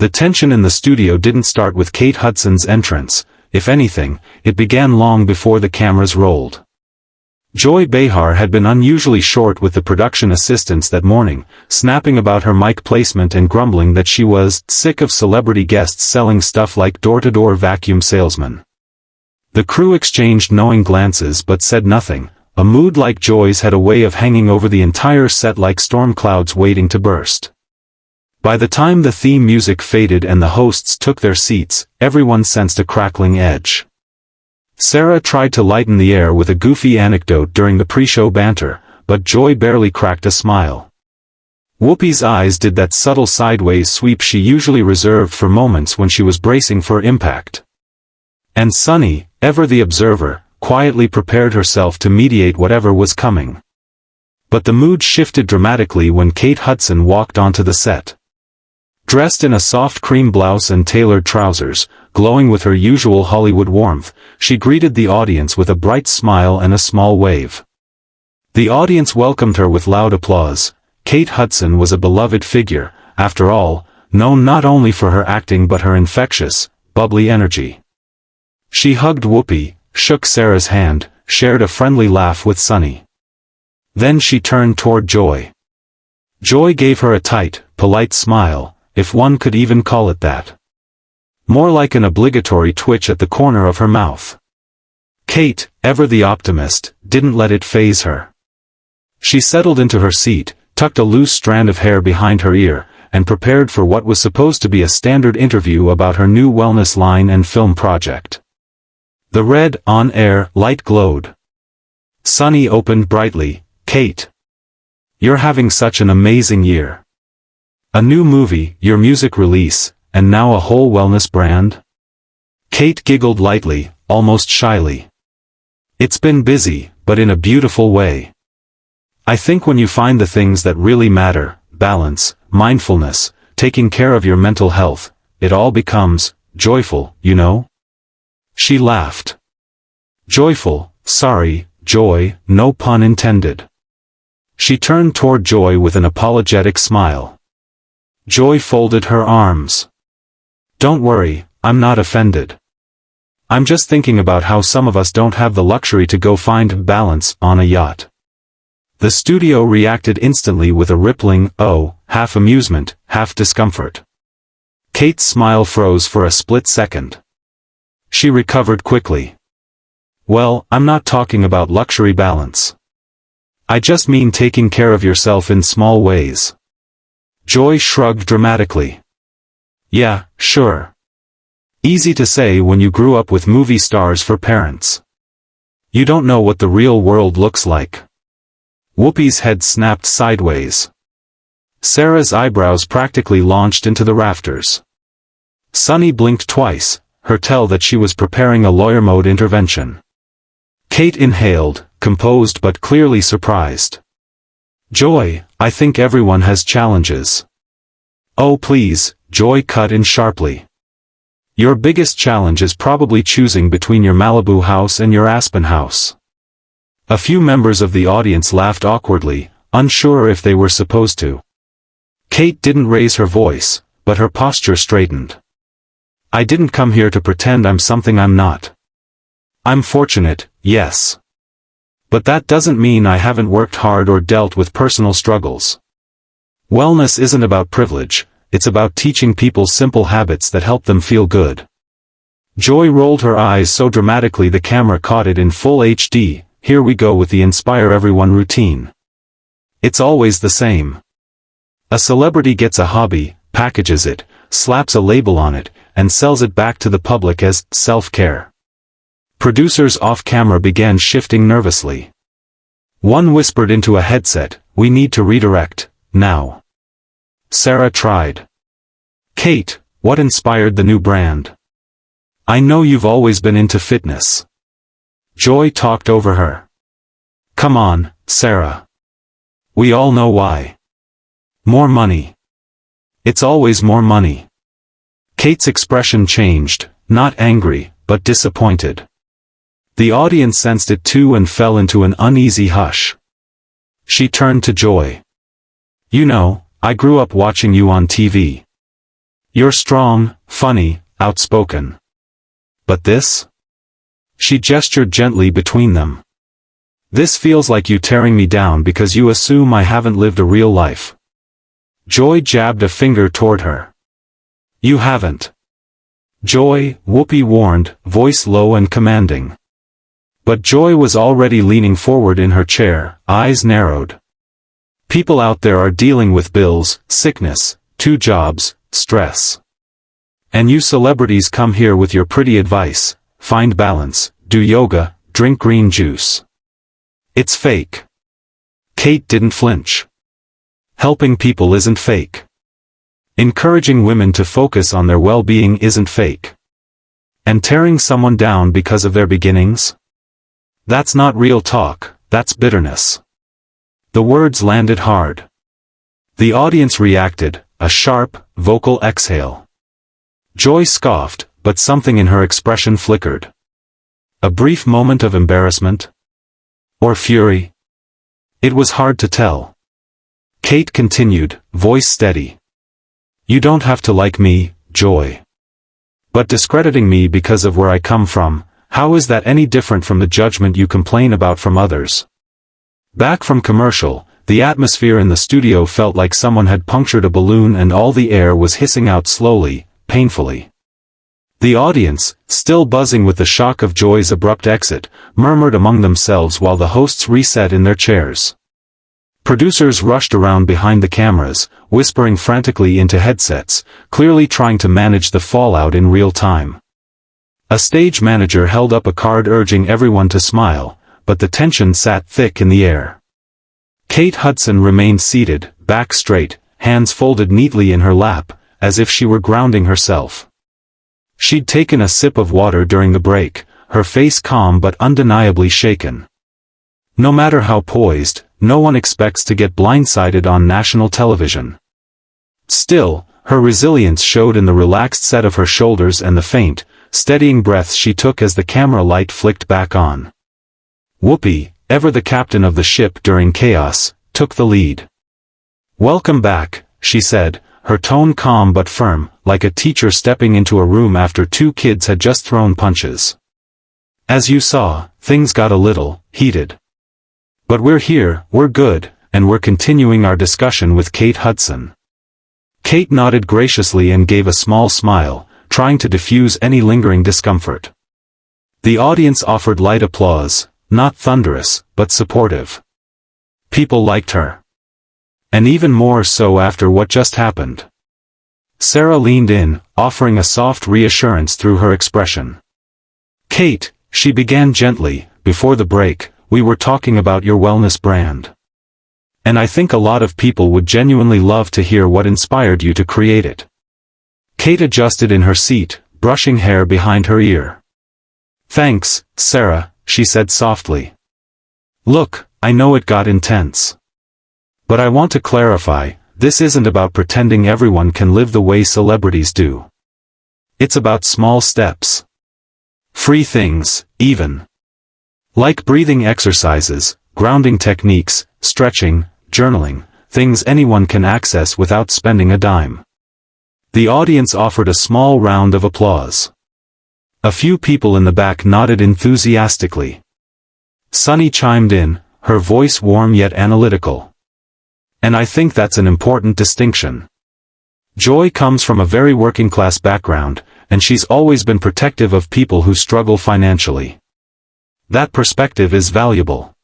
The tension in the studio didn't start with Kate Hudson's entrance. If anything, it began long before the cameras rolled. Joy Behar had been unusually short with the production assistants that morning, snapping about her mic placement and grumbling that she was sick of celebrity guests selling stuff like door-to-door vacuum salesmen. The crew exchanged knowing glances but said nothing. A mood like Joy's had a way of hanging over the entire set like storm clouds waiting to burst. By the time the theme music faded and the hosts took their seats, everyone sensed a crackling edge. Sarah tried to lighten the air with a goofy anecdote during the pre-show banter, but Joy barely cracked a smile. Whoopi's eyes did that subtle sideways sweep she usually reserved for moments when she was bracing for impact. And Sunny, ever the observer, quietly prepared herself to mediate whatever was coming. But the mood shifted dramatically when Kate Hudson walked onto the set. Dressed in a soft cream blouse and tailored trousers, glowing with her usual Hollywood warmth, she greeted the audience with a bright smile and a small wave. The audience welcomed her with loud applause. Kate Hudson was a beloved figure, after all, known not only for her acting but her infectious, bubbly energy. She hugged Whoopi, shook Sarah's hand, shared a friendly laugh with Sunny. Then she turned toward Joy. Joy gave her a tight, polite smile, if one could even call it that. More like an obligatory twitch at the corner of her mouth. Kate, ever the optimist, didn't let it faze her. She settled into her seat, tucked a loose strand of hair behind her ear, and prepared for what was supposed to be a standard interview about her new wellness line and film project. The red, on-air, light glowed. Sunny opened brightly. Kate. You're having such an amazing year. A new movie, your music release, and now a whole wellness brand? Kate giggled lightly, almost shyly. It's been busy, but in a beautiful way. I think when you find the things that really matter, balance, mindfulness, taking care of your mental health, it all becomes joyful, you know? She laughed. Joyful, sorry, Joy, no pun intended. She turned toward Joy with an apologetic smile. Joy folded her arms. Don't worry, I'm not offended. I'm just thinking about how some of us don't have the luxury to go find balance on a yacht. The studio reacted instantly with a rippling, oh, half amusement, half discomfort. Kate's smile froze for a split second. She recovered quickly. Well, I'm not talking about luxury balance. I just mean taking care of yourself in small ways. Joy shrugged dramatically. Yeah, sure. Easy to say when you grew up with movie stars for parents. You don't know what the real world looks like. Whoopi's head snapped sideways. Sarah's eyebrows practically launched into the rafters. Sunny blinked twice, her tell that she was preparing a lawyer mode intervention. Kate inhaled, composed but clearly surprised. Joy, I think everyone has challenges. Oh please, Joy cut in sharply. Your biggest challenge is probably choosing between your Malibu house and your Aspen house. A few members of the audience laughed awkwardly, unsure if they were supposed to. Kate didn't raise her voice, but her posture straightened. I didn't come here to pretend I'm something I'm not. I'm fortunate, yes. But that doesn't mean I haven't worked hard or dealt with personal struggles. Wellness isn't about privilege, it's about teaching people simple habits that help them feel good. Joy rolled her eyes so dramatically the camera caught it in full HD. Here we go with the inspire everyone routine. It's always the same. A celebrity gets a hobby, packages it, slaps a label on it, and sells it back to the public as self-care. Producers off-camera began shifting nervously. One whispered into a headset, we need to redirect, now. Sarah tried. Kate, what inspired the new brand? I know you've always been into fitness. Joy talked over her. Come on, Sarah. We all know why. More money. It's always more money. Kate's expression changed, not angry, but disappointed. The audience sensed it too and fell into an uneasy hush. She turned to Joy. You know, I grew up watching you on TV. You're strong, funny, outspoken. But this? She gestured gently between them. This feels like you tearing me down because you assume I haven't lived a real life. Joy jabbed a finger toward her. You haven't. Joy, Whoopi warned, voice low and commanding. But Joy was already leaning forward in her chair, eyes narrowed. People out there are dealing with bills, sickness, 2 jobs, stress. And you celebrities come here with your pretty advice, find balance, do yoga, drink green juice. It's fake. Kate didn't flinch. Helping people isn't fake. Encouraging women to focus on their well-being isn't fake. And tearing someone down because of their beginnings? That's not real talk, that's bitterness. The words landed hard. The audience reacted, a sharp, vocal exhale. Joy scoffed, but something in her expression flickered. A brief moment of embarrassment? Or fury? It was hard to tell. Kate continued, voice steady. You don't have to like me, Joy. But discrediting me because of where I come from, how is that any different from the judgment you complain about from others? Back from commercial, the atmosphere in the studio felt like someone had punctured a balloon and all the air was hissing out slowly, painfully. The audience, still buzzing with the shock of Joy's abrupt exit, murmured among themselves while the hosts reset in their chairs. Producers rushed around behind the cameras, whispering frantically into headsets, clearly trying to manage the fallout in real time. A stage manager held up a card urging everyone to smile, but the tension sat thick in the air. Kate Hudson remained seated, back straight, hands folded neatly in her lap, as if she were grounding herself. She'd taken a sip of water during the break, her face calm but undeniably shaken. No matter how poised, no one expects to get blindsided on national television. Still, her resilience showed in the relaxed set of her shoulders and the faint, steadying breaths she took as the camera light flicked back on. Whoopi, ever the captain of the ship during chaos, took the lead. Welcome back, she said, her tone calm but firm, like a teacher stepping into a room after 2 kids had just thrown punches. As you saw, things got a little heated. But we're here, we're good, and we're continuing our discussion with Kate Hudson. Kate nodded graciously and gave a small smile, trying to diffuse any lingering discomfort. The audience offered light applause, not thunderous, but supportive. People liked her. And even more so after what just happened. Sarah leaned in, offering a soft reassurance through her expression. Kate, she began gently, before the break, we were talking about your wellness brand. And I think a lot of people would genuinely love to hear what inspired you to create it. Kate adjusted in her seat, brushing hair behind her ear. Thanks, Sarah, she said softly. Look, I know it got intense. But I want to clarify, this isn't about pretending everyone can live the way celebrities do. It's about small steps. Free things, even. Like breathing exercises, grounding techniques, stretching, journaling, things anyone can access without spending a dime. The audience offered a small round of applause. A few people in the back nodded enthusiastically. Sunny chimed in, her voice warm yet analytical. And I think that's an important distinction. Joy comes from a very working-class background, and she's always been protective of people who struggle financially. That perspective is valuable.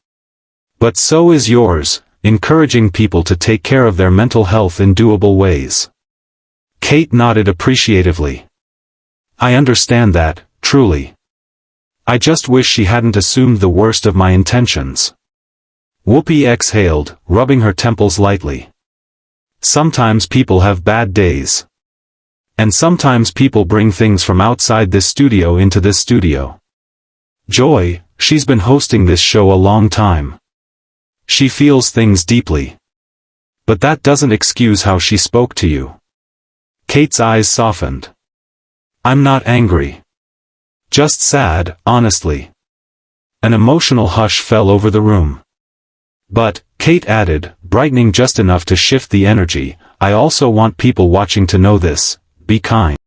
But so is yours, encouraging people to take care of their mental health in doable ways. Kate nodded appreciatively. I understand that, truly. I just wish she hadn't assumed the worst of my intentions. Whoopi exhaled, rubbing her temples lightly. Sometimes people have bad days. And sometimes people bring things from outside this studio into this studio. Joy, she's been hosting this show a long time. She feels things deeply. But that doesn't excuse how she spoke to you. Kate's eyes softened. I'm not angry. Just sad, honestly. An emotional hush fell over the room. But, Kate added, brightening just enough to shift the energy, I also want people watching to know this, be kind.